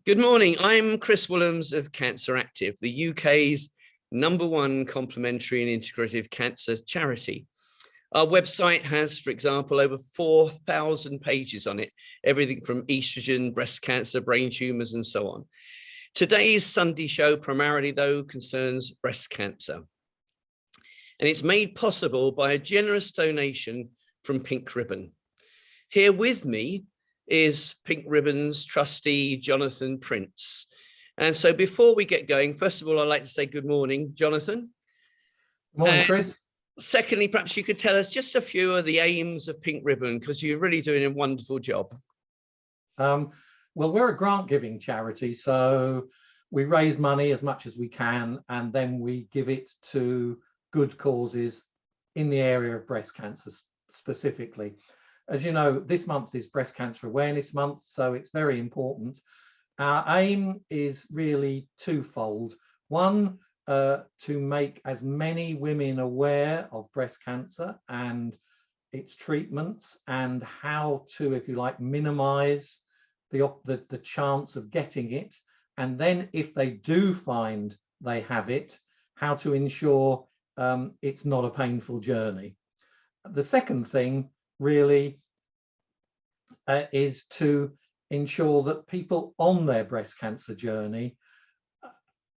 Good morning. I'm Chris Woollams of CANCERactive, the UK's #1 complementary and integrative cancer charity. Our website has, for example, over 4,000 pages on it, everything from estrogen, breast cancer, brain tumours, and so on. Today's Sunday show primarily, though, concerns breast cancer. And it's made possible by a generous donation from Pink Ribbon. Here with me is Pink Ribbon's trustee, Jonathan Prince. And so before we get going, first of all, I'd like to say good morning, Jonathan. Good morning, Chris. Secondly, perhaps you could tell us just a few of the aims of Pink Ribbon, because you're really doing a wonderful job. Well, we're a grant-giving charity, so we raise money as much as we can, and then we give it to good causes in the area of breast cancer specifically. As you know, this month is Breast Cancer Awareness Month, so it's very important. Our aim is really twofold. One, to make as many women aware of breast cancer and its treatments and how to, if you like, minimize the chance of getting it. And then if they do find they have it, how to ensure it's not a painful journey. The second thing really is to ensure that people on their breast cancer journey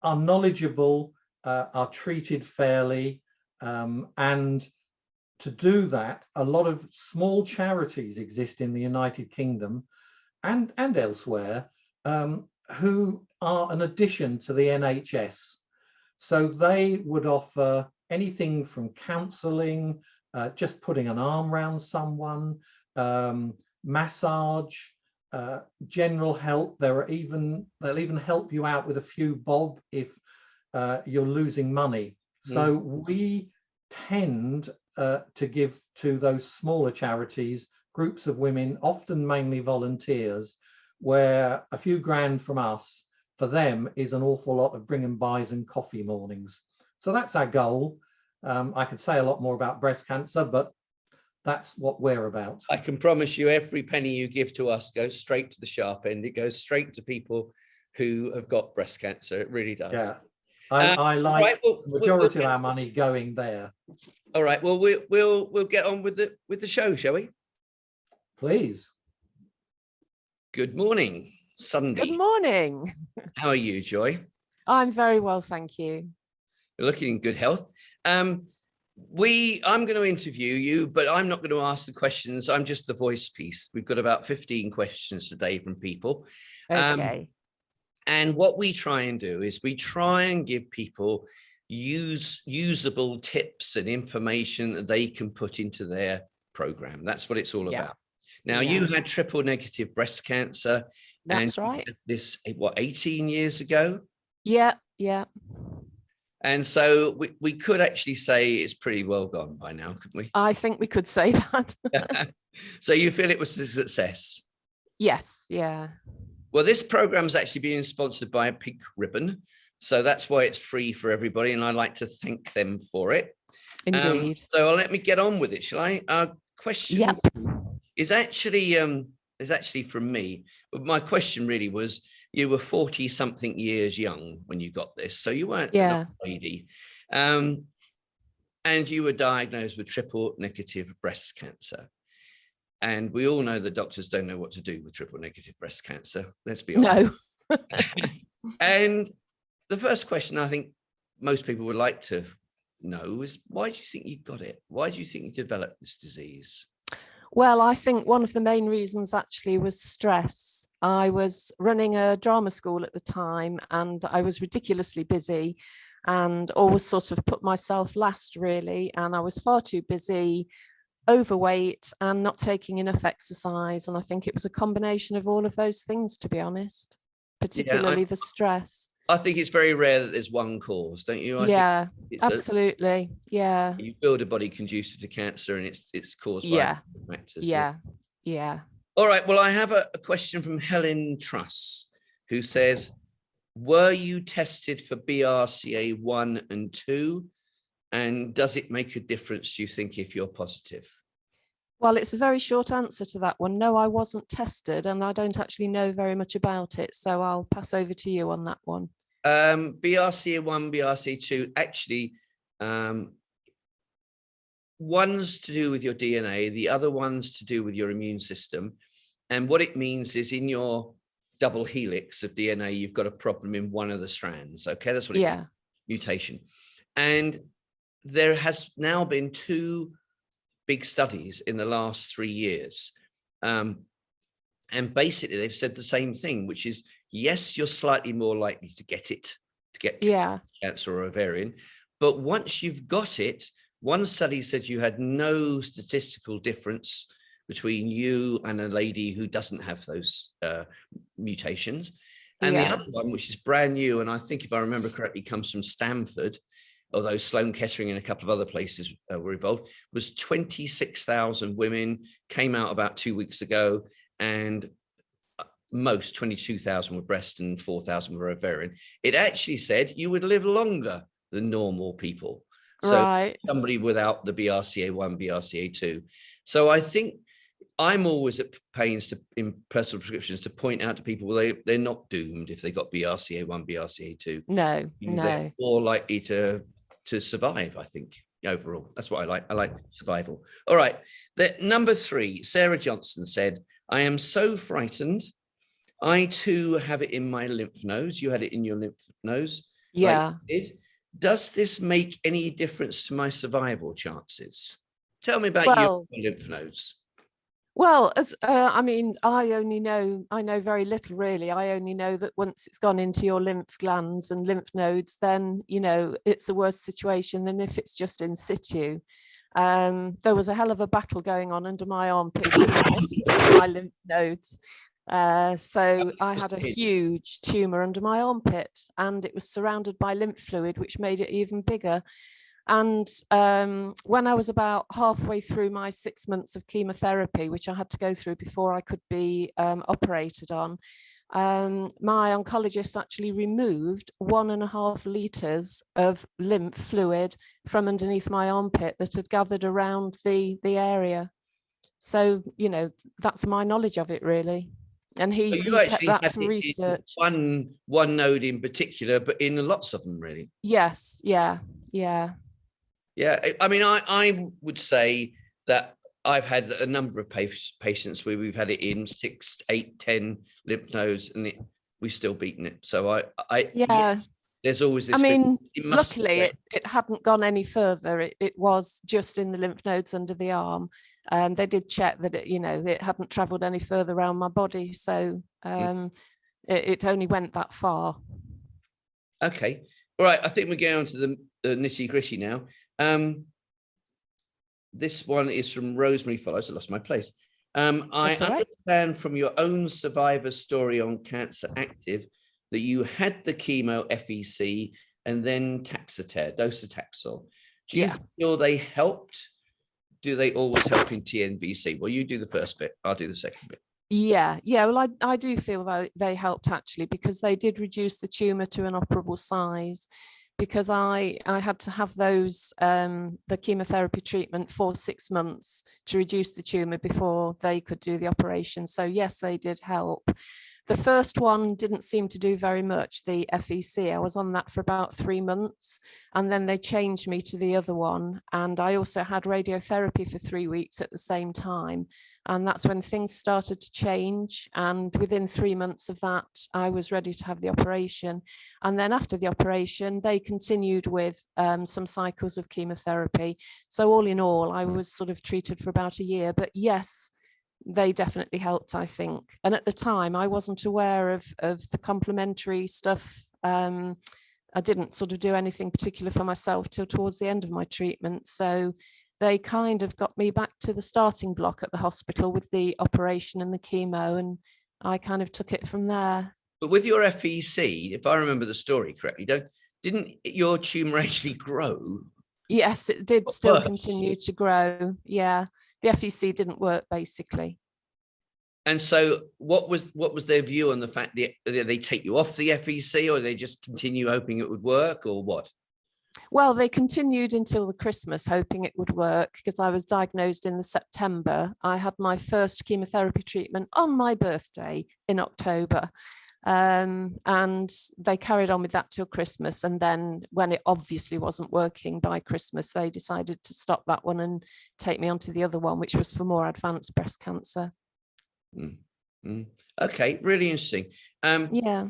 are knowledgeable, are treated fairly, and to do that, a lot of small charities exist in the United Kingdom and elsewhere who are an addition to the NHS. So they would offer anything from counselling, just putting an arm around someone, massage, general help. They'll even help you out with a few bob if you're losing money. So we tend to give to those smaller charities, groups of women, often mainly volunteers, where a few grand from us for them is an awful lot of bring and buys and coffee mornings. So that's our goal. I could say a lot more about breast cancer, but that's what we're about. I can promise you every penny you give to us goes straight to the sharp end. It goes straight to people who have got breast cancer. It really does. Yeah, I like right, well, the majority of our money going there. All right, well, we'll get on with the show, shall we? Please. Good morning, Sunday. Good morning. How are you, Joy? I'm very well, thank you. You're looking in good health. I'm going to interview you, but I'm not going to ask the questions. I'm just the voice piece. We've got about 15 questions today from people. Okay. And what we try and do is we try and give people usable tips and information that they can put into their program. That's what it's all about. Now, you had triple negative breast cancer. That's and right. This, what, 18 years ago? Yeah. And so we could actually say it's pretty well gone by now, couldn't we? I think we could say that. So you feel it was a success? Yes, yeah. Well, this program is actually being sponsored by Pink Ribbon. So that's why it's free for everybody. And I'd like to thank them for it. Indeed. So let me get on with it, shall I? Our question is actually from me. But my question really was, you were 40-something years young when you got this, so you weren't a lady. And you were diagnosed with triple negative breast cancer. And we all know the doctors don't know what to do with triple negative breast cancer. Let's be honest. No. And the first question I think most people would like to know is, why do you think you got it? Why do you think you developed this disease? Well, I think one of the main reasons actually was stress. I was running a drama school at the time and I was ridiculously busy and always sort of put myself last, really. And I was far too busy, overweight and not taking enough exercise. And I think it was a combination of all of those things, to be honest, particularly the stress. I think it's very rare that there's one cause, don't you? I think absolutely. Yeah. You build a body conducive to cancer and it's caused by factors. Yeah. All right. Well, I have a question from Helen Truss, who says, were you tested for BRCA1 and 2? And does it make a difference, do you think, if you're positive? Well, it's a very short answer to that one. No, I wasn't tested and I don't actually know very much about it. So I'll pass over to you on that one. BRCA1, BRCA2, actually, one's to do with your DNA, the other one's to do with your immune system. And what it means is in your double helix of DNA, you've got a problem in one of the strands. Okay, that's what it means, mutation. And there has now been 2 big studies in the last 3 years. And basically they've said the same thing, which is, yes, you're slightly more likely to get it, cancer or ovarian. But once you've got it, one study said you had no statistical difference between you and a lady who doesn't have those mutations. And the other one, which is brand new, and I think if I remember correctly, comes from Stanford, although Sloan Kettering and a couple of other places were involved, was 26,000 women, came out about 2 weeks ago, and most 22,000 were breast and 4,000 were ovarian. It actually said you would live longer than normal people. So somebody without the BRCA1, BRCA2. So I think I'm always at pains to, in personal prescriptions, to point out to people they're not doomed if they got BRCA1, BRCA2. No, they're more likely to survive, I think, overall. That's what I like. I like survival. All right. Number 3, Sarah Johnson said, I am so frightened. I too have it in my lymph nodes. You had it in your lymph nodes. Yeah. Like does this make any difference to my survival chances? Tell me about your lymph nodes. Well, as I mean, I know very little really. I only know that once it's gone into your lymph glands and lymph nodes, then, you know, it's a worse situation than if it's just in situ. There was a hell of a battle going on under my armpit, my lymph nodes. So I had a huge tumor under my armpit and it was surrounded by lymph fluid, which made it even bigger. And when I was about halfway through my 6 months of chemotherapy, which I had to go through before I could be operated on, my oncologist actually removed 1.5 liters of lymph fluid from underneath my armpit that had gathered around the area. So, you know, that's my knowledge of it really. And he kept that for research. One node in particular, but in lots of them really. Yes, yeah. I mean, I would say that I've had a number of patients where we've had it in 6, 8, 10 lymph nodes, and we've still beaten it. So there's always this. I mean, luckily it hadn't gone any further. It was just in the lymph nodes under the arm. They did check that it hadn't travelled any further around my body, so it only went that far. Okay, all right. I think we're going on to the nitty gritty now. This one is from Rosemary Follows. I lost my place. I understand from your own survivor story on CANCERactive that you had the chemo FEC and then docetaxel. Do you feel they helped? Do they always help in TNBC? Well, you do the first bit. I'll do the second bit. Yeah. Well, I do feel that they helped actually, because they did reduce the tumor to an operable size. Because I had to have those the chemotherapy treatment for 6 months to reduce the tumor before they could do the operation. So yes, they did help. The first one didn't seem to do very much, the FEC. I was on that for about 3 months, and then they changed me to the other one. And I also had radiotherapy for 3 weeks at the same time. And that's when things started to change. And within 3 months of that, I was ready to have the operation. And then after the operation, they continued with some cycles of chemotherapy. So all in all, I was sort of treated for about a year. But yes, they definitely helped, I think. And at the time, I wasn't aware of the complementary stuff. I didn't sort of do anything particular for myself till towards the end of my treatment. So they kind of got me back to the starting block at the hospital with the operation and the chemo, and I kind of took it from there. But with your FEC, if I remember the story correctly, didn't your tumor actually grow? Yes, it did still continue to grow. Yeah. The FEC didn't work basically. And so what was their view on the fact that they take you off the FEC, or they just continue hoping it would work, or what? Well, they continued until the Christmas, hoping it would work, because I was diagnosed in the September. I had my first chemotherapy treatment on my birthday in October. And they carried on with that till Christmas. And then when it obviously wasn't working by Christmas, they decided to stop that one and take me onto the other one, which was for more advanced breast cancer. Okay, really interesting. Yeah.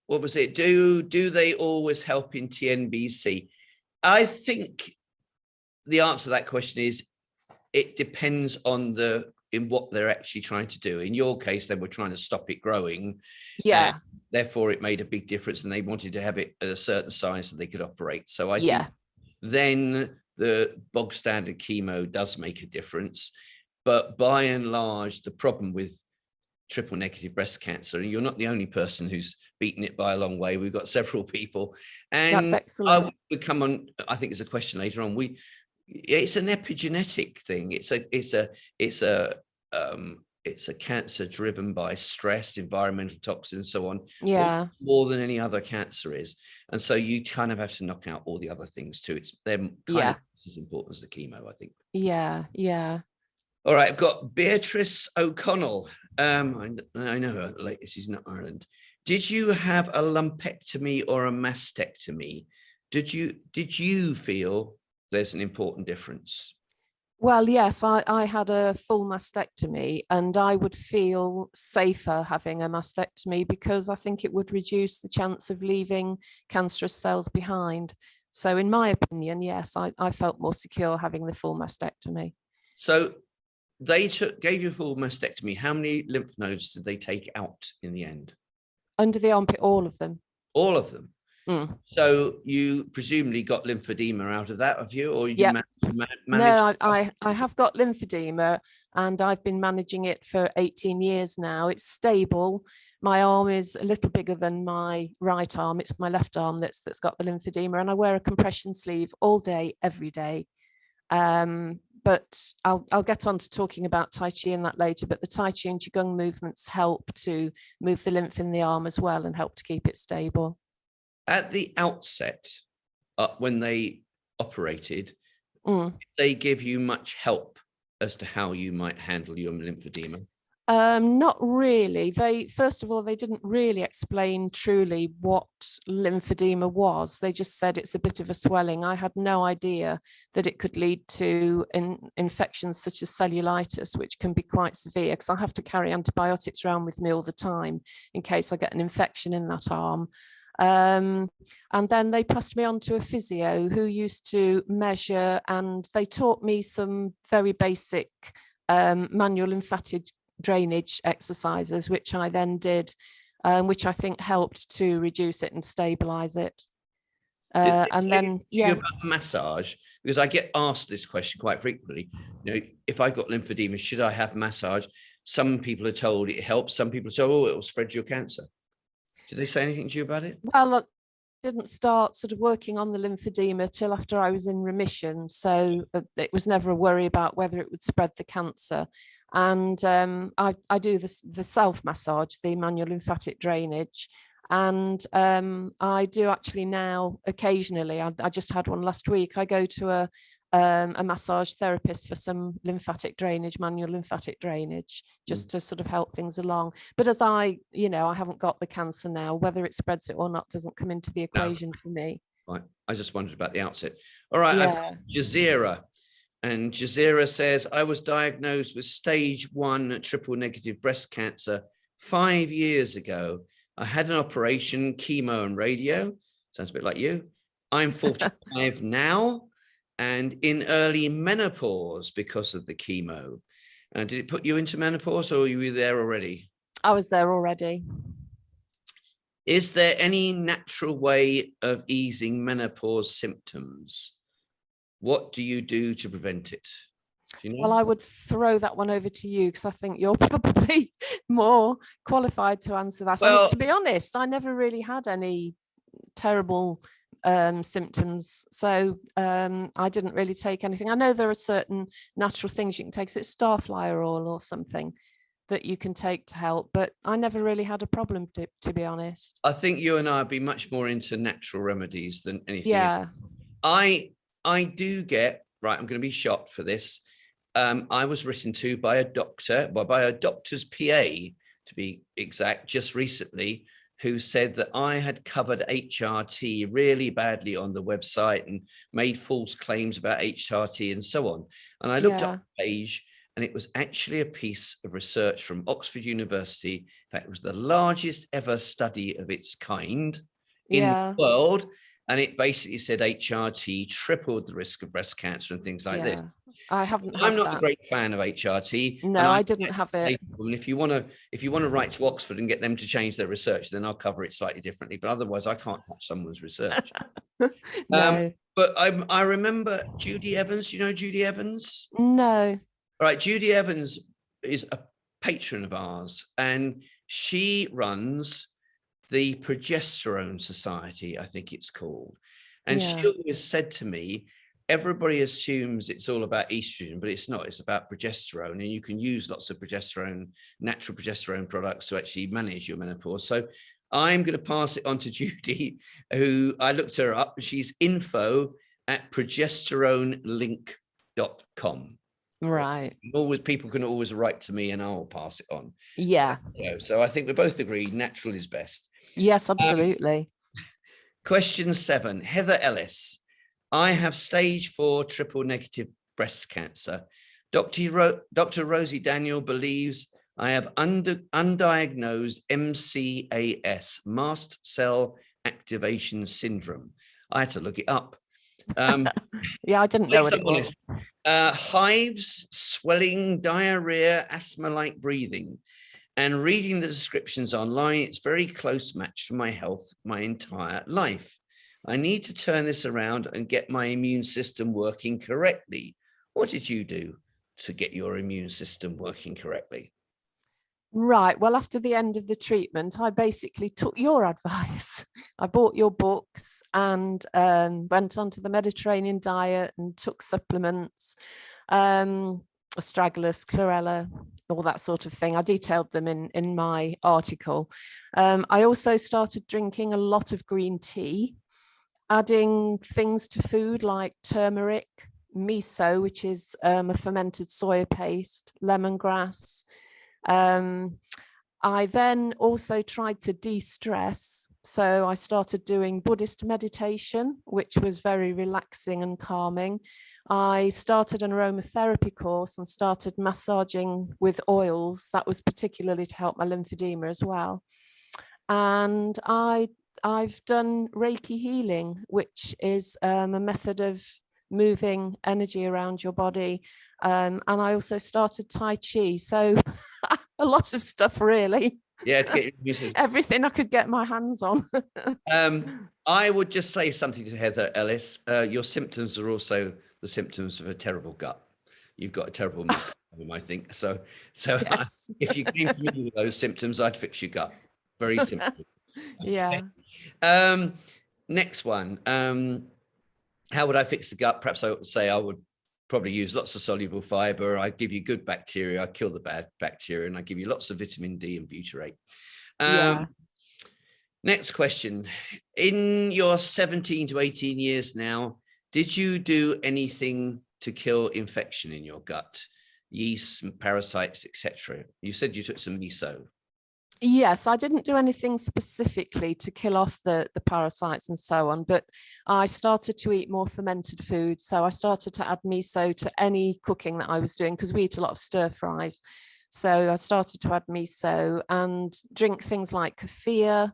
What was it? Do they always help in TNBC? I think the answer to that question is it depends on in what they're actually trying to do. In your case, they were trying to stop it growing. Yeah. Therefore, it made a big difference, and they wanted to have it at a certain size so they could operate. So I think then the bog standard chemo does make a difference. But by and large, the problem with triple negative breast cancer, and you're not the only person who's beaten it by a long way. We've got several people, and that's excellent. I would come on. I think it's a question later on. It's an epigenetic thing. It's a cancer driven by stress, environmental toxins, so on. Yeah. More than any other cancer is, and so you kind of have to knock out all the other things too. They're kind of as important as the chemo, I think. Yeah. Yeah. All right, I've got Beatrice O'Connell. I know her. She's in Ireland. Did you have a lumpectomy or a mastectomy? Did you feel there's an important difference? Well, yes, I had a full mastectomy, and I would feel safer having a mastectomy because I think it would reduce the chance of leaving cancerous cells behind. So in my opinion, yes, I felt more secure having the full mastectomy. So they gave you a full mastectomy. How many lymph nodes did they take out in the end? Under the armpit, all of them. All of them. So you presumably got lymphedema out of that, have you? Or you managed? No, I have got lymphedema, and I've been managing it for 18 years now. It's stable. My arm is a little bigger than my right arm. It's my left arm that's got the lymphedema, and I wear a compression sleeve all day, every day. But I'll get on to talking about Tai Chi and that later, but the Tai Chi and Qigong movements help to move the lymph in the arm as well and help to keep it stable. At the outset, when they operated, did they give you much help as to how you might handle your lymphedema? Not really. First of all, they didn't really explain truly what lymphedema was. They just said it's a bit of a swelling. I had no idea that it could lead to infections such as cellulitis, which can be quite severe because I have to carry antibiotics around with me all the time in case I get an infection in that arm. And then they passed me on to a physio who used to measure, and they taught me some very basic manual lymphatic drainage exercises, which I then did, which I think helped to reduce it and stabilize it. And then, about massage, because I get asked this question quite frequently. You know, if I've got lymphedema, should I have massage? Some people are told it helps. Some people are told, oh, it will spread your cancer. Did they say anything to you about it? Well, I didn't start sort of working on the lymphedema till after I was in remission. So it was never a worry about whether it would spread the cancer. And I do the self-massage, the manual lymphatic drainage. And I do actually now occasionally, I just had one last week, I go to a massage therapist for some lymphatic drainage, manual lymphatic drainage, just to sort of help things along. But as I haven't got the cancer now, whether it spreads it or not doesn't come into the equation for me. Right. I just wondered about the outset. All right. Yeah. Jazeera. And Jazeera says, I was diagnosed with stage 1 triple negative breast cancer 5 years ago. I had an operation, chemo and radio. Sounds a bit like you. I'm 45 now and in early menopause because of the chemo. Did it put you into menopause, or were you there already? I was there already. Is there any natural way of easing menopause symptoms? What do you do to prevent it? Do you know? Well, I would throw that one over to you because I think you're probably more qualified to answer that. Well, I mean, to be honest, I never really had any terrible symptoms, so I didn't really take anything. I know there are certain natural things you can take. Is it starflower oil or something? that you can take to help, but I never really had a problem, to be honest. I think you and I would be much more into natural remedies than anything else. Yeah. I do get, right, I'm going to be shot for this. I was written to by a doctor, by a doctor's PA, to be exact, just recently, who said that I had covered HRT really badly on the website and made false claims about HRT and so on. And I looked up the page, and it was actually a piece of research from Oxford University. In fact, it was the largest ever study of its kind in the world. And it basically said HRT tripled the risk of breast cancer and things like this. I'm not a great fan of HRT. No, I didn't have it. And if you want to write to Oxford and get them to change their research, then I'll cover it slightly differently. But otherwise, I can't touch someone's research. No. But I remember Judy Evans. You know Judy Evans? No. All right, Judy Evans is a patron of ours, and she runs the Progesterone Society, I think it's called. And she always said to me, everybody assumes it's all about estrogen, but it's not. It's about progesterone, and you can use lots of progesterone, natural progesterone products to actually manage your menopause. So I'm going to pass it on to Judy, who I looked her up. She's info@progesteronelink.com. Right. Always, people can always write to me and I'll pass it on. Yeah. So I think we both agree natural is best. Yes, absolutely. Question 7, Heather Ellis. I have stage 4 triple negative breast cancer. Dr. Rosie Daniel believes I have undiagnosed MCAS, mast cell activation syndrome. I had to look it up. Yeah, I didn't know what it was. Hives, swelling, diarrhea, asthma-like breathing. And reading the descriptions online, it's very close match for my health my entire life. I need to turn this around and get my immune system working correctly. What did you do to get your immune system working correctly? Right. Well, after the end of the treatment, I basically took your advice. I bought your books and went onto the Mediterranean diet and took supplements, astragalus, chlorella, all that sort of thing. I detailed them in my article. I also started drinking a lot of green tea, adding things to food like turmeric, miso, which is a fermented soya paste, lemongrass. I then also tried to de-stress. So I started doing Buddhist meditation, which was very relaxing and calming. I started an aromatherapy course and started massaging with oils. That was particularly to help my lymphedema as well. And I've done Reiki healing, which is a method of moving energy around your body. And I also started Tai Chi. So a lot of stuff, really. Yeah, to get your everything I could get my hands on. I would just say something to Heather Ellis. Your symptoms are also the symptoms of a terrible gut. You've got a terrible microbiome, I think. So yes. If you came to me with those symptoms, I'd fix your gut. Very simple. Yeah. Next one. How would I fix the gut? Perhaps I would say I would probably use lots of soluble fiber. I give you good bacteria. I kill the bad bacteria, and I give you lots of vitamin D and butyrate. Next question. In your 17 to 18 years now, did you do anything to kill infection in your gut? Yeast, parasites, etc. You said you took some miso. Yes, I didn't do anything specifically to kill off the parasites and so on, but I started to eat more fermented food. So I started to add miso to any cooking that I was doing, because we eat a lot of stir fries. So I started to add miso and drink things like kefir,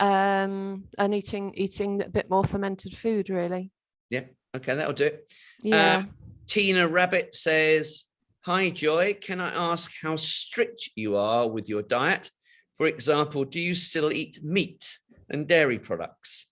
and eating a bit more fermented food, really. Yeah, okay, that'll do it. Yeah. Tina Rabbit says, hi, Joy. Can I ask how strict you are with your diet? For example, do you still eat meat and dairy products?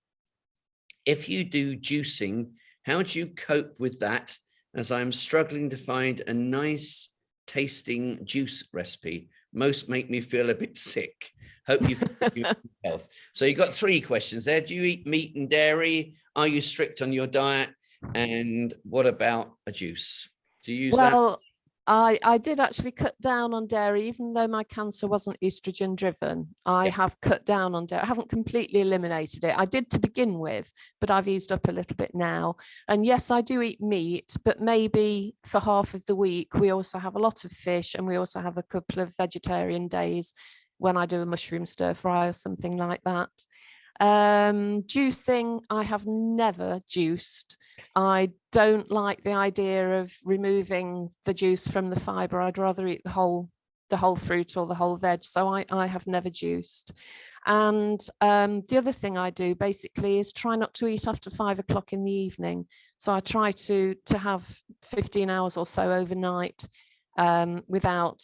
If you do juicing, how do you cope with that? As I'm struggling to find a nice tasting juice recipe. Most make me feel a bit sick. Hope you can health. So you got 3 questions there. Do you eat meat and dairy? Are you strict on your diet? And what about a juice? Do you use that? I did actually cut down on dairy, even though my cancer wasn't estrogen driven. I have cut down on dairy. I haven't completely eliminated it. I did to begin with, but I've eased up a little bit now. And yes, I do eat meat, but maybe for half of the week, we also have a lot of fish, and we also have a couple of vegetarian days when I do a mushroom stir fry or something like that. Juicing, I have never juiced. I don't like the idea of removing the juice from the fiber. I'd rather eat the whole fruit or the whole veg. So I have never juiced. And the other thing I do basically is try not to eat after 5 o'clock in the evening. So I try to have 15 hours or so overnight without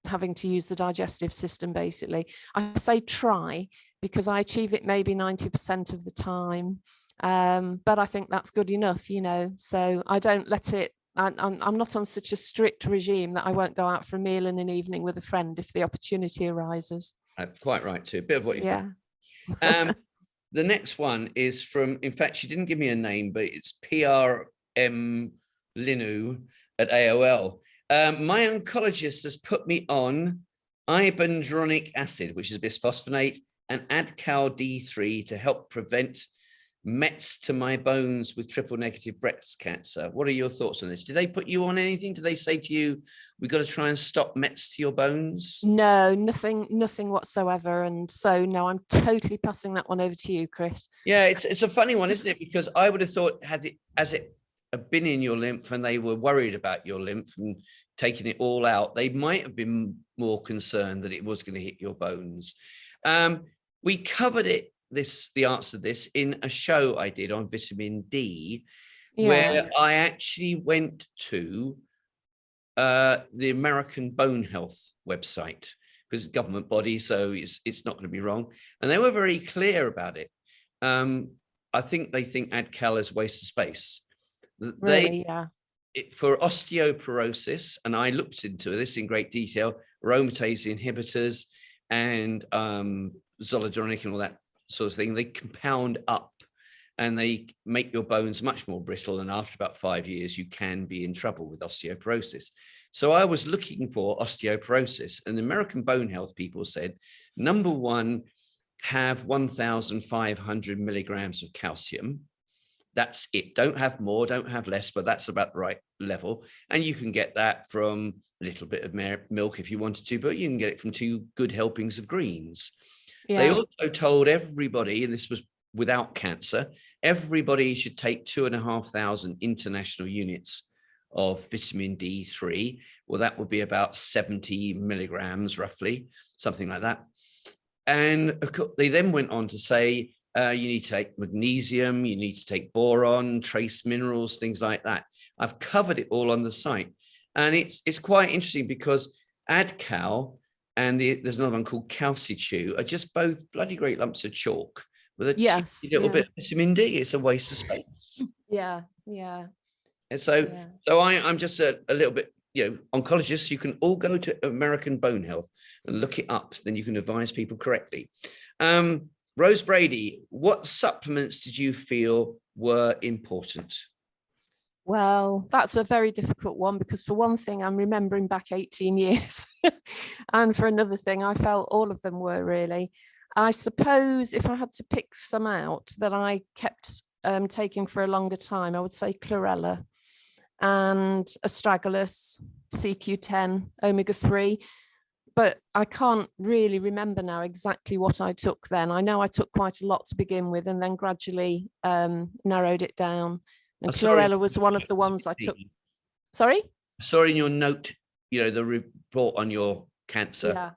having to use the digestive system, basically. I say try because I achieve it maybe 90% of the time. But I think that's good enough, you know, so I don't let it, I'm not on such a strict regime that I won't go out for a meal in an evening with a friend if the opportunity arises. Quite right too. A bit of what you think. The next one is from, in fact, she didn't give me a name, but it's PRM Linu at AOL. My oncologist has put me on ibandronic acid, which is bisphosphonate, and Adcal D3 to help prevent Mets to my bones with triple negative breast cancer. What are your thoughts on this? Did they put you on anything? Did they say to you, we've got to try and stop Mets to your bones? No, nothing whatsoever. And so, no, I'm totally passing that one over to you, Chris. Yeah, it's a funny one, isn't it? Because I would have thought, as it had been in your lymph and they were worried about your lymph and taking it all out, they might have been more concerned that it was going to hit your bones. We covered it, the answer to this, in a show I did on vitamin D, where I actually went to the American Bone Health website, because it's a government body, so it's not going to be wrong. And they were very clear about it. I think they think Adcal is a waste of space. Really, for osteoporosis, and I looked into this in great detail, aromatase inhibitors and zoledronic and all that sort of thing, they compound up and they make your bones much more brittle. And after about 5 years, you can be in trouble with osteoporosis. So I was looking for osteoporosis, and the American Bone Health people said, number one, have 1,500 milligrams of calcium. That's it. Don't have more, don't have less, but that's about the right level. And you can get that from a little bit of milk if you wanted to, but you can get it from 2 good helpings of greens. Yeah. They also told everybody, and this was without cancer, everybody should take 2,500 international units of vitamin D3. Well, that would be about 70 milligrams, roughly, something like that. And they then went on to say, you need to take magnesium, you need to take boron, trace minerals, things like that. I've covered it all on the site. And it's quite interesting because Adcal and there's another one called Calcichew are just both bloody great lumps of chalk with a little bit of vitamin D. It's a waste of space. Yeah. And so I'm just a little bit, oncologists, you can all go to American Bone Health and look it up. Then you can advise people correctly. Rose Brady, what supplements did you feel were important? Well, that's a very difficult one because for one thing, I'm remembering back 18 years. And for another thing, I felt all of them were really. I suppose if I had to pick some out that I kept taking for a longer time, I would say chlorella and astragalus, CQ10, omega-3. But I can't really remember now exactly what I took then. I know I took quite a lot to begin with and then gradually narrowed it down. And chlorella was one of the ones I took. Sorry? Sorry, in your note, the report on your cancer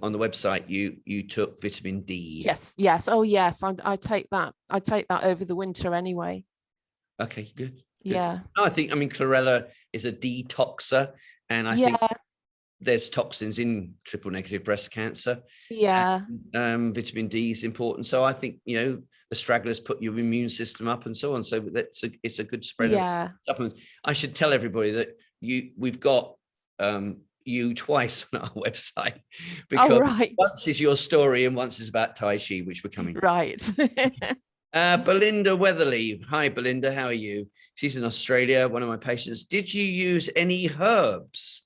on the website, you took vitamin D. Yes. Oh, yes. I take that. I take that over the winter anyway. Okay, good. Yeah. No, chlorella is a detoxer, and I think there's toxins in triple negative breast cancer. Yeah. And, vitamin D is important. So I think, the stragglers put your immune system up and so on. So it's a good spread of supplements. I should tell everybody that we've got you twice on our website, because once is your story and once is about Tai Chi, which we're coming to. Right. Belinda Weatherly. Hi, Belinda. How are you? She's in Australia, one of my patients. Did you use any herbs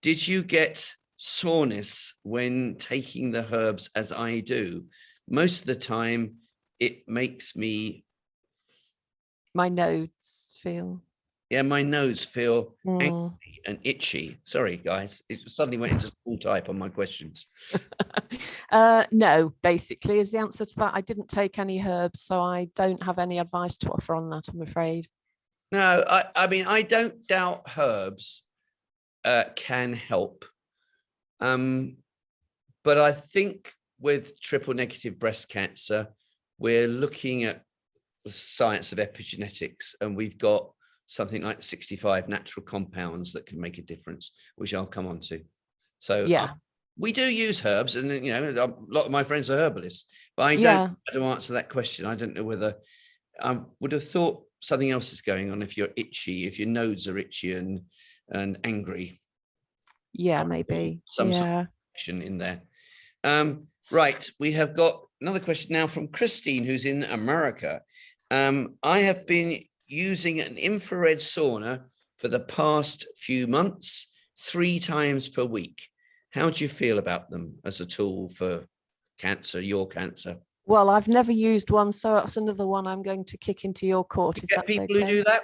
Did you get soreness when taking the herbs as I do? Most of the time, it makes me, My nodes feel. yeah, my nose feel Mm. angry and itchy. Sorry, guys, it suddenly went into school type on my questions. No, basically is the answer to that. I didn't take any herbs, so I don't have any advice to offer on that, I'm afraid. No, I mean, I don't doubt herbs can help. But I think with triple negative breast cancer, we're looking at the science of epigenetics, and we've got something like 65 natural compounds that can make a difference, which I'll come on to. So Yeah. we do use herbs, and you know, a lot of my friends are herbalists, but I don't know how to answer that question. I don't know whether I would have thought something else is going on if you're itchy, if your nodes are itchy and angry. Yeah, maybe. Some sort of action in there. Right, we have got another question now from Christine, who's in America. I have been using an infrared sauna for the past few months, 3 times per week. How do you feel about them as a tool for cancer, your cancer? Well, I've never used one, so that's another one I'm going to kick into your court. You get people who do that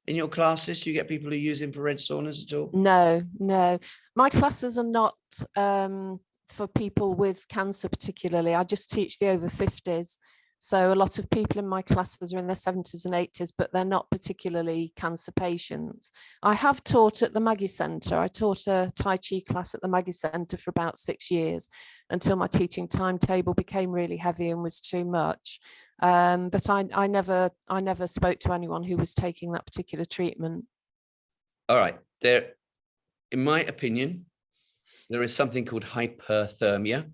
in your classes? Do you get people who use infrared saunas at all? No, no. My classes are not for people with cancer particularly. I just teach the over 50s. So a lot of people in my classes are in their 70s and 80s, but they're not particularly cancer patients. I have taught at the Maggie Centre. I taught a Tai Chi class at the Maggie Centre for about 6 years until my teaching timetable became really heavy and was too much. But I never spoke to anyone who was taking that particular treatment. All right. There, in my opinion, there is something called hyperthermia.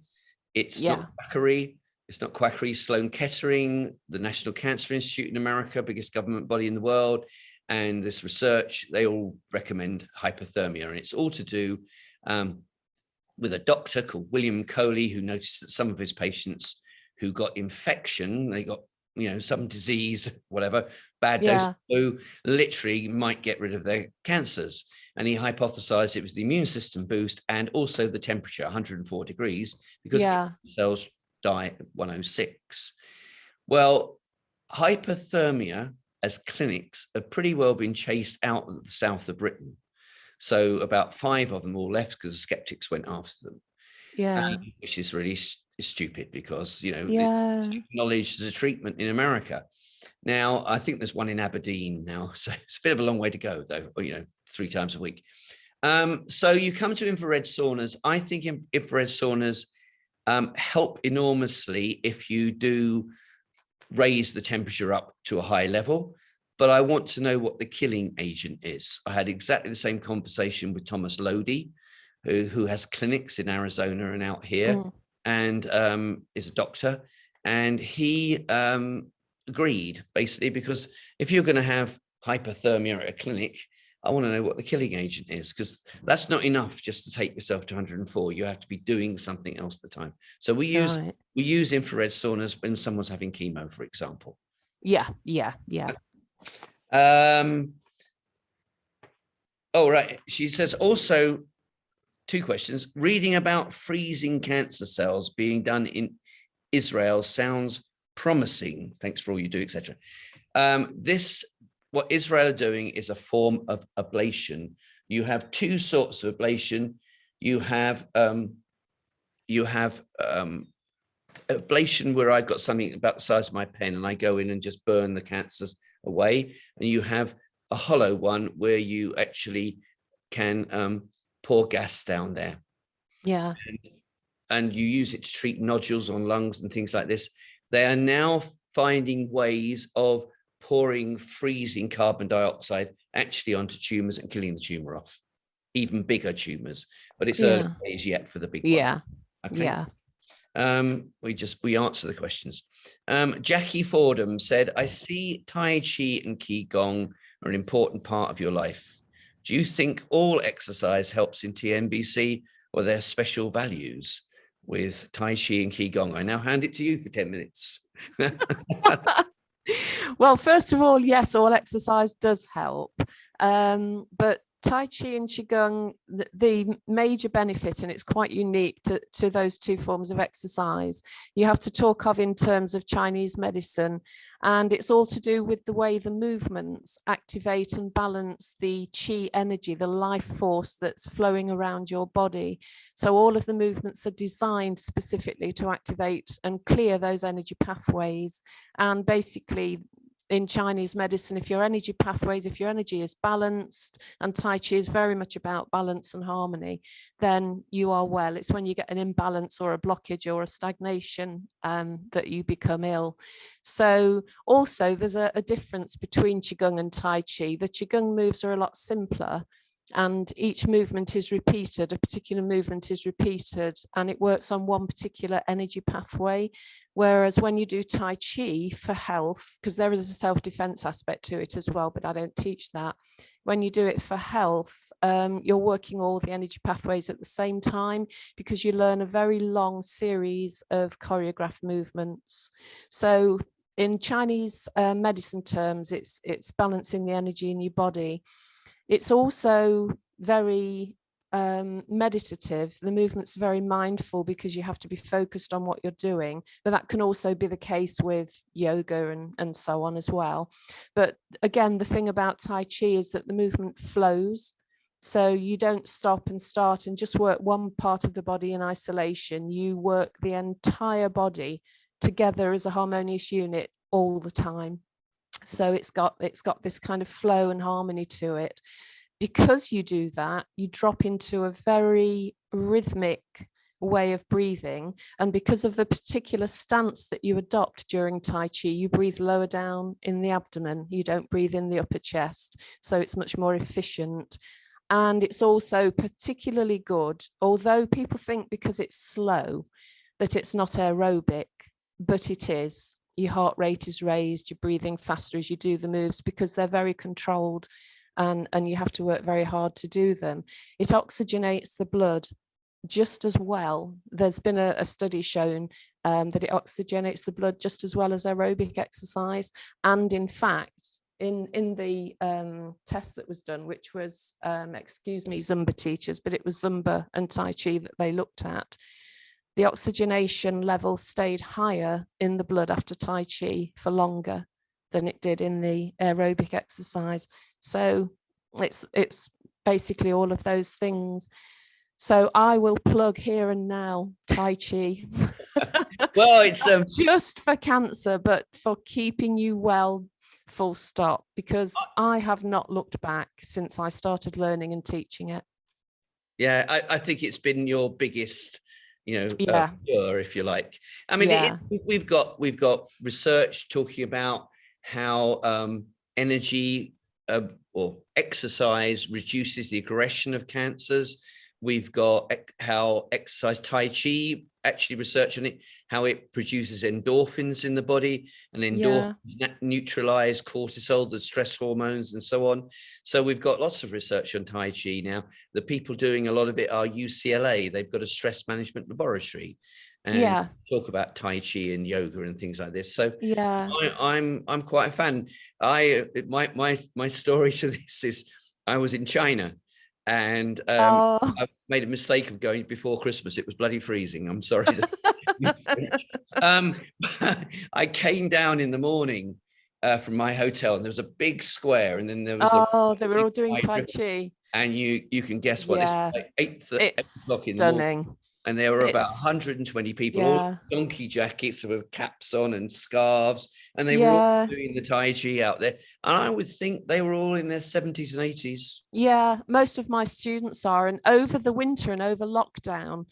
It's not quackery. It's not quackery. Sloan Kettering, the National Cancer Institute in America, biggest government body in the world, and this research, they all recommend hyperthermia. And it's all to do with a doctor called William Coley, who noticed that some of his patients who got infection, they got, you know, some disease, whatever, bad dose of flu, literally might get rid of their cancers. And he hypothesized it was the immune system boost and also the temperature, 104 degrees, because cells die at 106. Well, hyperthermia as clinics have pretty well been chased out of the south of Britain. So about 5 of them all left because the skeptics went after them, which is really stupid because, you know, it's acknowledged as a treatment in America. Now, I think there's one in Aberdeen now, so it's a bit of a long way to go, though, you know, 3 times a week. So you come to infrared saunas. I think infrared saunas help enormously if you do raise the temperature up to a high level. But I want to know what the killing agent is. I had exactly the same conversation with Thomas Lodi, who has clinics in Arizona and out here, and is a doctor. And he agreed, basically, because if you're going to have hyperthermia at a clinic, I want to know what the killing agent is, because that's not enough just to take yourself to 104. You have to be doing something else at the time. So we use infrared saunas when someone's having chemo, for example. Oh, right. She says also 2 questions. Reading about freezing cancer cells being done in Israel sounds promising. Thanks for all you do, etc. What Israel are doing is a form of ablation. You have 2 sorts of ablation. You have ablation where I've got something about the size of my pen and I go in and just burn the cancers away. And you have a hollow one where you actually can pour gas down there. And you use it to treat nodules on lungs and things like this. They are now finding ways of pouring freezing carbon dioxide actually onto tumors and killing the tumor off, even bigger tumors. But it's early days yet for the big one. We answer the questions. Jackie Fordham said, I see Tai Chi and Qigong are an important part of your life. Do you think all exercise helps in TNBC, or there are special values with Tai Chi and Qigong? I now hand it to you for 10 minutes. Well, first of all, yes, all exercise does help. But Tai Chi and Qigong, the major benefit, and it's quite unique to those two forms of exercise, you have to talk of in terms of Chinese medicine, and it's all to do with the way the movements activate and balance the Qi energy, the life force that's flowing around your body. So all of the movements are designed specifically to activate and clear those energy pathways. And basically, in Chinese medicine, if your energy pathways, if your energy is balanced, and Tai Chi is very much about balance and harmony, then you are well. It's when you get an imbalance or a blockage or a stagnation that you become ill. So also there's a difference between Qigong and Tai Chi. The Qigong moves are a lot simpler, and each movement is repeated, a particular movement is repeated, and it works on one particular energy pathway. Whereas when you do Tai Chi for health, because there is a self-defense aspect to it as well, but I don't teach that. When you do it for health, you're working all the energy pathways at the same time, because you learn a very long series of choreographed movements. So in Chinese medicine terms, it's balancing the energy in your body. It's also very meditative. The movement's very mindful because you have to be focused on what you're doing, but that can also be the case with yoga and so on as well. But again, the thing about Tai Chi is that the movement flows. So you don't stop and start and just work one part of the body in isolation. You work the entire body together as a harmonious unit all the time. So it's got this kind of flow and harmony to it. Because you do that, you drop into a very rhythmic way of breathing. And because of the particular stance that you adopt during Tai Chi, you breathe lower down in the abdomen. You don't breathe in the upper chest. So it's much more efficient. And it's also particularly good, although people think because it's slow that it's not aerobic, but it is. Your heart rate is raised, you're breathing faster as you do the moves because they're very controlled. And you have to work very hard to do them. It oxygenates the blood just as well. There's been a study shown that it oxygenates the blood just as well as aerobic exercise. And in fact, in the test that was done, which was, excuse me, Zumba teachers, but it was Zumba and Tai Chi that they looked at, the oxygenation level stayed higher in the blood after Tai Chi for longer than it did in the aerobic exercise. So it's basically all of those things. So I will plug here and now Tai Chi. Well, it's just for cancer, but for keeping you well, full stop, because I have not looked back since I started learning and teaching it. Yeah, I think it's been your biggest, cure, if you like. I mean, we've got research talking about how energy or exercise reduces the aggression of cancers. We've got how exercise, Tai Chi, actually research on it, how it produces endorphins in the body, and endorphins neutralize cortisol, the stress hormones, and so on. So we've got lots of research on Tai Chi now. The people doing a lot of it are UCLA. They've got a stress management laboratory, and talk about Tai Chi and yoga and things like this. So I'm quite a fan. My story to this is I was in China. And I made a mistake of going before Christmas. It was bloody freezing. I'm sorry. I came down in the morning from my hotel, and there was a big square, and then there was they were all doing Tai Chi. And you can guess what, this was like 8 o'clock in the morning. And there were about 120 people, all donkey jackets with caps on and scarves, and they were all doing the Tai Chi out there. And I would think they were all in their 70s and 80s. Yeah, most of my students are. And over the winter and over lockdown,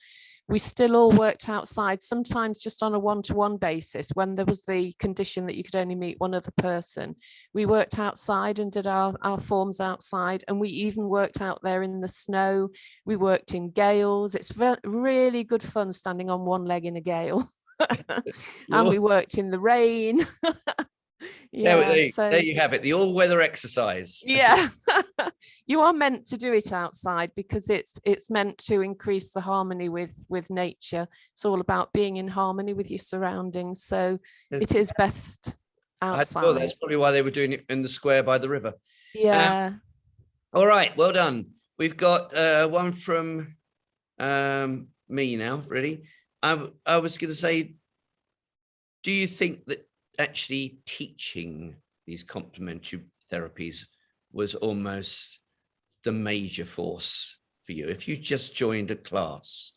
we still all worked outside, sometimes just on a one-to-one basis. When there was the condition that you could only meet one other person, we worked outside and did our forms outside, and we even worked out there in the snow. We worked in gales. It's really good fun standing on one leg in a gale. And we worked in the rain. There you have it, the all-weather exercise. You are meant to do it outside because it's meant to increase the harmony with nature. It's all about being in harmony with your surroundings, so it is best outside. That's probably why they were doing it in the square by the river. All right, well done. We've got one from me now, really. I was going to say, do you think that actually teaching these complementary therapies was almost the major force for you? If you just joined a class,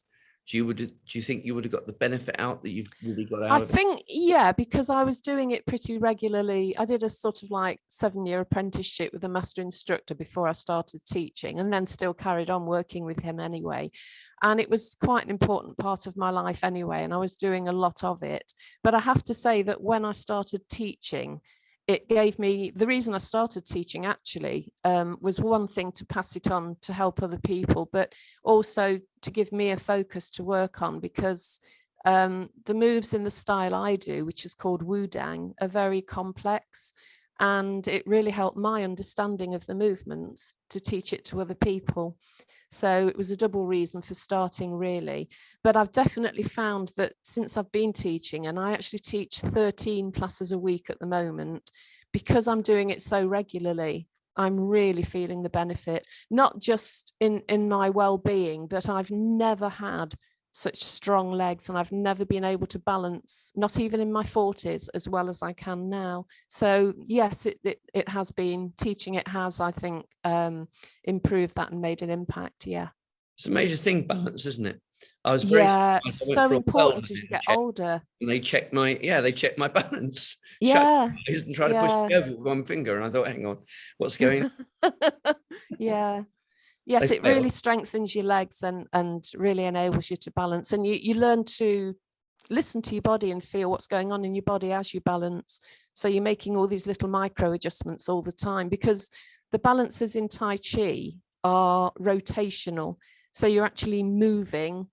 do you think you would have got the benefit out that you've really got out I of it? think, yeah, because I was doing it pretty regularly. I did a sort of like 7-year apprenticeship with a master instructor before I started teaching, and then still carried on working with him anyway. And it was quite an important part of my life anyway, and I was doing a lot of it. But I have to say that when I started teaching, it gave me, the reason I started teaching actually was one thing to pass it on to help other people, but also to give me a focus to work on, because the moves in the style I do, which is called Wudang, are very complex, and it really helped my understanding of the movements to teach it to other people. So it was a double reason for starting, really. But I've definitely found that since I've been teaching, and I actually teach 13 classes a week at the moment, because I'm doing it so regularly, I'm really feeling the benefit, not just in my well-being, but I've never had such strong legs, and I've never been able to balance, not even in my 40s, as well as I can now. So yes, it has been, teaching it has, I think, improved that and made an impact. Yeah. It's a major thing, balance, isn't it? I was very Yeah, surprised. I went so for a important as you well get check, older. and they checked my balance. Yeah, Shut and try to push me over with one finger, and I thought, hang on, what's going on? yeah. Yes, They it really failed. strengthens your legs and really enables you to balance. And you learn to listen to your body and feel what's going on in your body as you balance. So you're making all these little micro adjustments all the time, because the balances in Tai Chi are rotational. So you're actually moving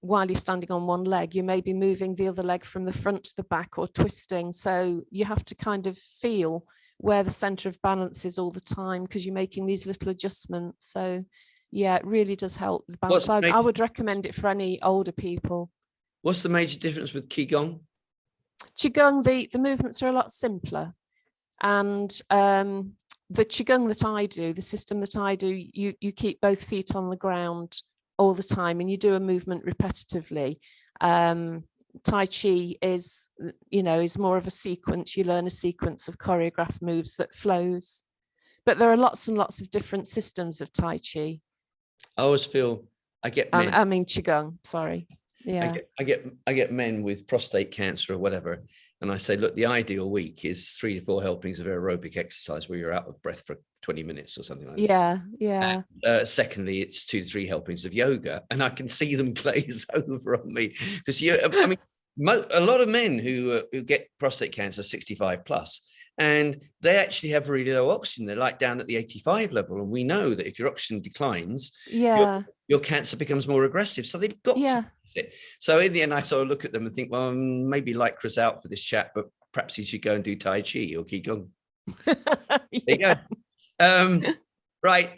while you're standing on one leg. You may be moving the other leg from the front to the back or twisting. So you have to kind of feel where the center of balance is all the time, because you're making these little adjustments. So yeah, it really does help the balance. I would recommend it for any older people. What's the major difference with Qigong? Qigong, the movements are a lot simpler. And the Qigong that I do, the system that I do, you keep both feet on the ground all the time, and you do a movement repetitively. Tai Chi is, is more of a sequence. You learn a sequence of choreographed moves that flows. But there are lots and lots of different systems of Tai Chi. I always feel I get men. I mean Qigong, sorry. Yeah. I get men with prostate cancer or whatever, and I say, look, the ideal week is 3 to 4 helpings of aerobic exercise where you're out of breath for 20 minutes or something like that. Yeah. Secondly, it's 2 to 3 helpings of yoga, and I can see them glaze over on me, because I mean, a lot of men who get prostate cancer 65 plus, and they actually have really low oxygen. They're like down at the 85 level, and we know that if your oxygen declines, your cancer becomes more aggressive. So they've got to it. So in the end, I sort of look at them and think, well, maybe Lycra's out for this chat, but perhaps he should go and do Tai Chi or Qigong. There you go. Right,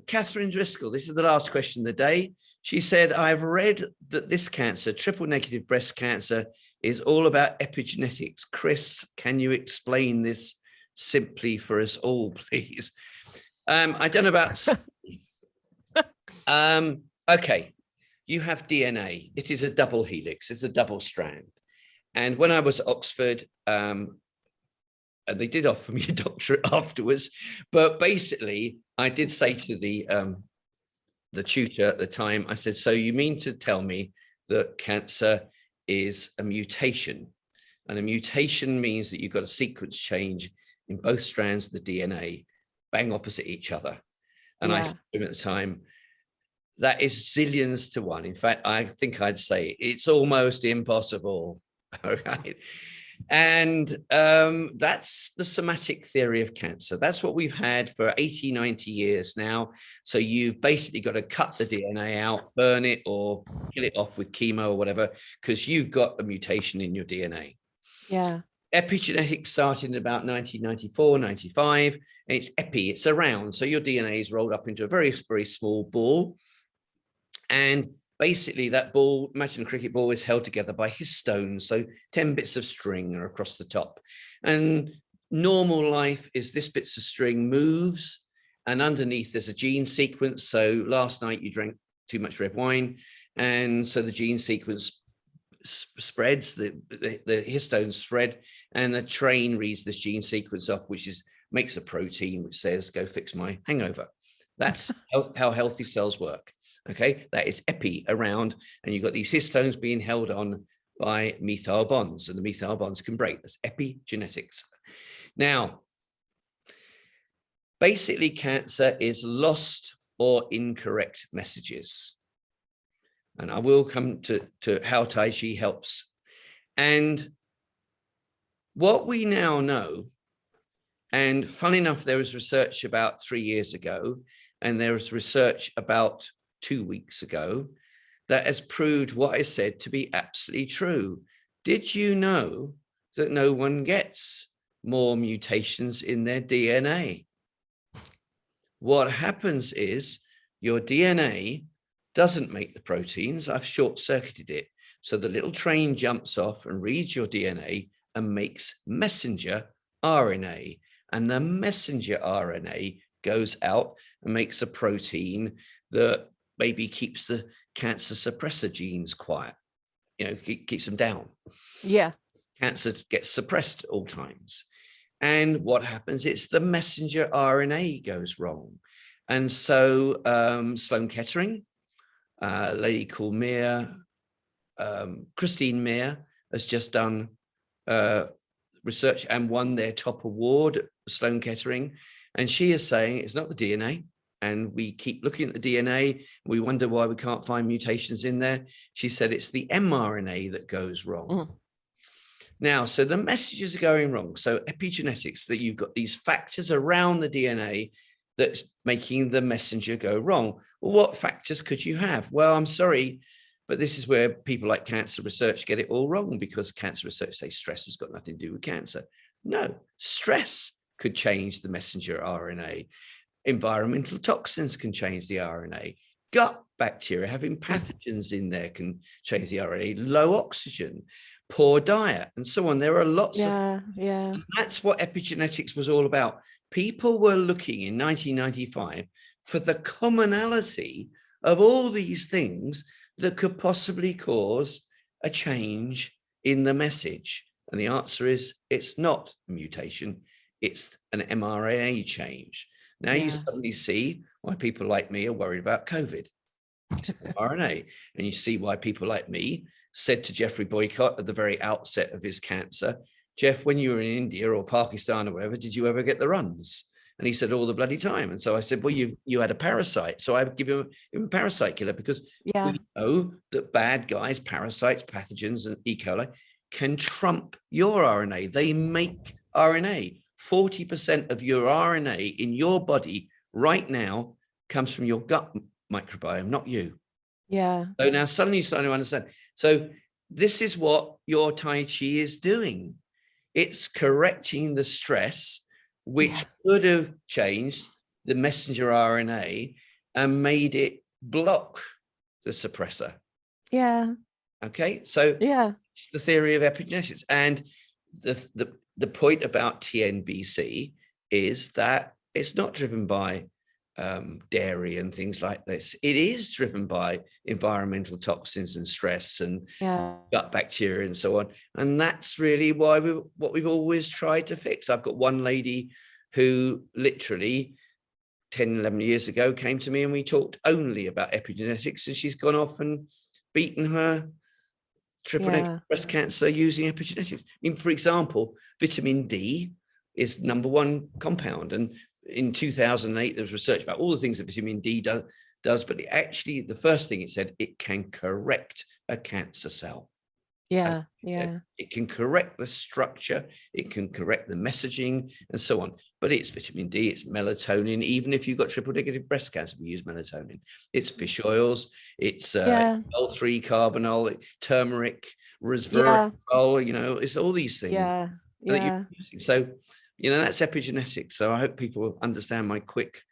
Catherine Driscoll, this is the last question of the day. She said, I've read that this cancer, triple negative breast cancer, is all about epigenetics. Chris, can you explain this simply for us all, please? I don't know about... okay, you have DNA. It is a double helix. It's a double strand. And when I was at Oxford, and they did offer me a doctorate afterwards, but basically I did say to the tutor at the time, I said, so you mean to tell me that cancer is a mutation, and a mutation means that you've got a sequence change in both strands of the DNA, bang opposite each other. And I told him at the time, that is zillions to one. In fact, I think I'd say it's almost impossible. All right. And that's the somatic theory of cancer. That's what we've had for 80, 90 years now. So you've basically got to cut the DNA out, burn it, or kill it off with chemo or whatever, because you've got a mutation in your DNA. Yeah. Epigenetics started in about 1994, 95, and it's epi, it's around. So your DNA is rolled up into a very, very small ball. And basically that ball, imagine a cricket ball, is held together by histones. So 10 bits of string are across the top. And normal life is this bits of string moves, and underneath there's a gene sequence. So last night you drank too much red wine, and so the gene sequence spreads, the histones spread, and the train reads this gene sequence off, which makes a protein which says, go fix my hangover. That's how healthy cells work. Okay, that is epi around, and you've got these histones being held on by methyl bonds, and the methyl bonds can break. That's epigenetics. Now, basically, cancer is lost or incorrect messages. And I will come to how Tai Chi helps. And what we now know, and fun enough, there was research about 3 years ago, and there was research about 2 weeks ago that has proved what I said to be absolutely true. Did you know that no one gets more mutations in their DNA? What happens is your DNA doesn't make the proteins. I've short-circuited it. So the little train jumps off and reads your DNA and makes messenger RNA. And the messenger RNA goes out and makes a protein that maybe keeps the cancer suppressor genes quiet, keeps them down. Yeah. Cancer gets suppressed at all times. And what happens? It's the messenger RNA goes wrong. And so Sloan Kettering, a lady called Christine Meir, has just done research and won their top award at Sloan Kettering. And she is saying it's not the DNA. And we keep looking at the DNA. We wonder why we can't find mutations in there. She said it's the mRNA that goes wrong. Now, so the messages are going wrong. So epigenetics, that you've got these factors around the DNA that's making the messenger go wrong. Well, what factors could you have? Well, I'm sorry, but this is where people like cancer research get it all wrong, because cancer research say stress has got nothing to do with cancer. No, stress could change the messenger RNA. Environmental toxins can change the RNA. Gut bacteria having pathogens in there can change the RNA. Low oxygen, poor diet, and so on. There are lots of. Yeah. That's what epigenetics was all about. People were looking in 1995 for the commonality of all these things that could possibly cause a change in the message. And the answer is, it's not a mutation, it's an mRNA change. Now you suddenly see why people like me are worried about COVID. It's mRNA. And you see why people like me said to Jeffrey Boycott at the very outset of his cancer, Jeff, when you were in India or Pakistan or wherever, did you ever get the runs? And he said, all the bloody time. And so I said, well, you had a parasite. So I would give him a parasite killer, because we know that bad guys, parasites, pathogens, and E. coli can trump your RNA. They make RNA. 40% of your RNA in your body right now comes from your gut microbiome, not you. Yeah. So now suddenly you're starting to understand. So this is what your Tai Chi is doing. It's correcting the stress, which could have changed the messenger RNA and made it block the suppressor. Yeah. Okay. So it's the theory of epigenetics. And the point about TNBC is that it's not driven by dairy and things like this. It is driven by environmental toxins and stress and gut bacteria and so on. And that's really why what we've always tried to fix. I've got one lady who literally 10, 11 years ago came to me and we talked only about epigenetics, and she's gone off and beaten her triple negative breast cancer using epigenetics. I mean, for example, vitamin D is #1 compound. And in 2008, there was research about all the things that vitamin D does, but actually the first thing it said, it can correct a cancer cell. It can correct the structure, it can correct the messaging and so on. But it's vitamin D, it's melatonin. Even if you've got triple negative breast cancer, we use melatonin. It's fish oils, it's L3 carbinol, turmeric, resveratrol, it's all these things that you're using. So, that's epigenetics. So I hope people understand my quick,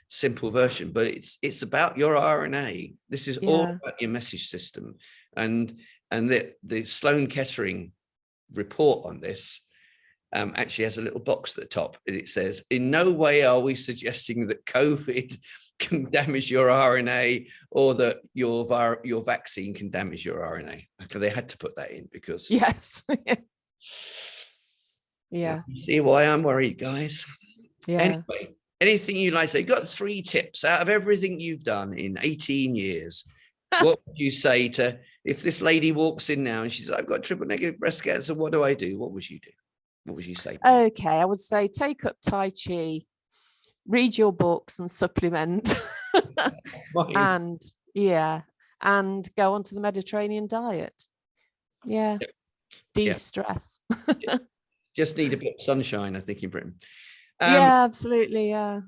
simple version, but it's about your RNA. This is all about your message system. And the Sloan Kettering report on this actually has a little box at the top, and it says, "In no way are we suggesting that COVID can damage your RNA or that your vaccine can damage your RNA." Okay, they had to put that in because Yes. Yeah. you see why I'm worried, guys. Yeah. Anyway, anything you'd like to say? You've got 3 tips out of everything you've done in 18 years. What would you say to, if this lady walks in now and she's like, "I've got triple negative breast cancer, what do I do?" What would you do? What would you say? Okay, I would say take up Tai Chi, read your books and supplement. And and go on to the Mediterranean diet. Yeah. De-stress. Just need a bit of sunshine, I think, in Britain. Yeah, absolutely. Yeah.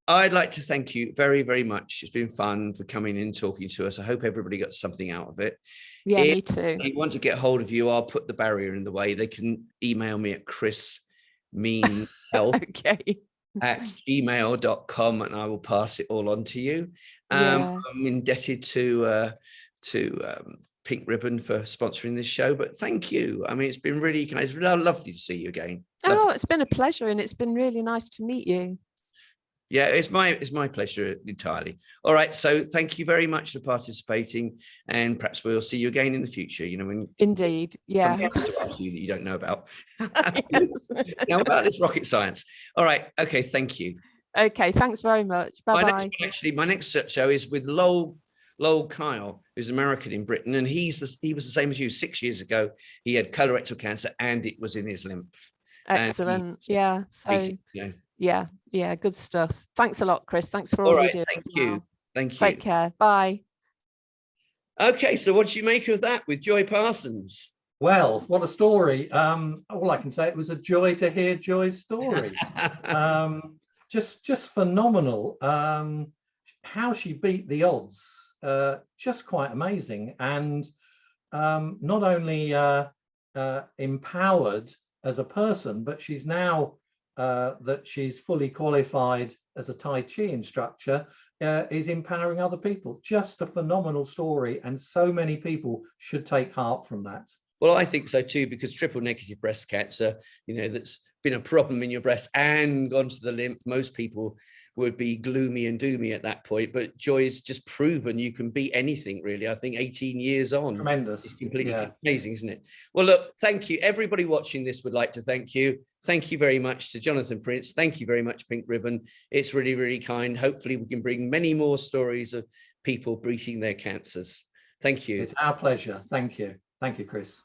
I'd like to thank you very, very much. It's been fun for coming in and talking to us. I hope everybody got something out of it. Yeah, If me too. you want to get hold of you, I'll put the barrier in the way. They can email me at chrismeanhealth@gmail.com and I will pass it all on to you. Yeah. I'm indebted to Pink Ribbon for sponsoring this show, but thank you. I mean, it's been really it's really lovely to see you again. Oh, it's been a pleasure, and it's been really nice to meet you. Yeah, it's my pleasure entirely. All right, so thank you very much for participating, and perhaps we'll see you again in the future. You know, when Indeed, yeah. something else to ask you that you don't know about. Yes. Now about this rocket science. All right, okay, thank you. Okay, thanks very much. Bye bye. My next show is with Lowell Kyle, who's American in Britain, and he was the same as you. 6 years ago, he had colorectal cancer, and it was in his lymph. Excellent. Yeah. So. Yeah, good stuff. Thanks a lot, Chris. Thanks for all you do. Thank you. Thank you. Take care. Bye. Okay, so what do you make of that with Joy Parsons? Well, what a story. All I can say, it was a joy to hear Joy's story. Just phenomenal. How she beat the odds, just quite amazing. And not only empowered as a person, but she's now that she's fully qualified as a Tai Chi instructor, is empowering other people. Just a phenomenal story, and so many people should take heart from that. Well, I think so too, because triple negative breast cancer, that's been a problem in your breast and gone to the lymph. Most people would be gloomy and doomy at that point, but Joy's just proven you can beat anything, really. I think 18 years on. Tremendous. It's completely amazing, isn't it? Well, look, thank you. Everybody watching this would like to thank you. Thank you very much to Jonathan Prince. Thank you very much, Pink Ribbon. It's really, really kind. Hopefully we can bring many more stories of people beating their cancers. Thank you. It's our pleasure. Thank you. Thank you, Chris.